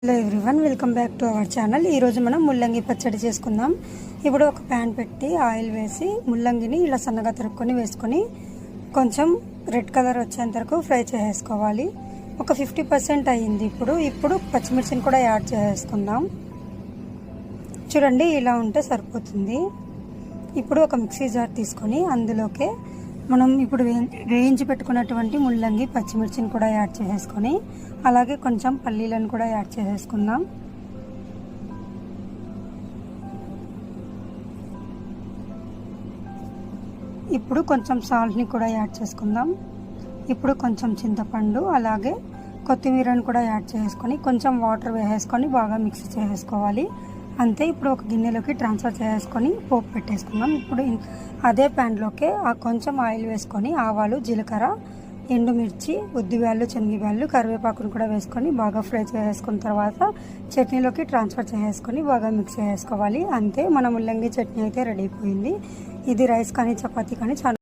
Hello everyone, welcome back to our channel. ఈరోజు మనం ముల్లంగి పచ్చడి చేసుకుందాం. ఇప్పుడు ఒక ప్యాన్ పెట్టి ఆయిల్ వేసి ముల్లంగిని ఇలా సన్నగా తరుక్కొని వేసుకొని కొంచెం రెడ్ కలర్ వచ్చేంత వరకు ఫ్రై చేసుకోవాలి. ఒక 50% అయ్యింది. ఇప్పుడు పచ్చిమిర్చిని కూడా యాడ్ చేసుకుందాం. చూడండి, ఇలా ఉంటే సరిపోతుంది. ఇప్పుడు ఒక మిక్సీ జార్ తీసుకొని అందులోకి మనం ఇప్పుడు వేయించి పెట్టుకున్నటువంటి ముల్లంగి పచ్చిమిర్చిని కూడా యాడ్ చేసుకొని అలాగే కొంచెం పల్లీలను కూడా యాడ్ చేసుకుందాం. ఇప్పుడు కొంచెం సాల్ట్ని కూడా యాడ్ చేసుకుందాం. ఇప్పుడు కొంచెం చింతపండు అలాగే కొత్తిమీరను కూడా యాడ్ చేసుకొని కొంచెం వాటర్ వేసేసుకొని బాగా మిక్స్ చేసుకోవాలి. అంతే. ఇప్పుడు ఒక గిన్నెలోకి ట్రాన్స్ఫర్ చేసుకొని పోపు పెట్టేసుకుందాం. ఇప్పుడు అదే ప్యాన్లోకి కొంచెం ఆయిల్ వేసుకొని ఆవాలు, జీలకర్ర, ఎండుమిర్చి, ఉద్దిబ్యాళ్ళు, శనగబ్యాళ్ళు, కరివేపాకును కూడా వేసుకొని బాగా ఫ్రై చేసుకున్న తర్వాత చట్నీలోకి ట్రాన్స్ఫర్ చేసుకొని బాగా మిక్స్ చేసుకోవాలి. అంతే, మన ముల్లంగి చట్నీ అయితే రెడీ అయిపోయింది. ఇది రైస్ కానీ చపాతీ కానీ చాలా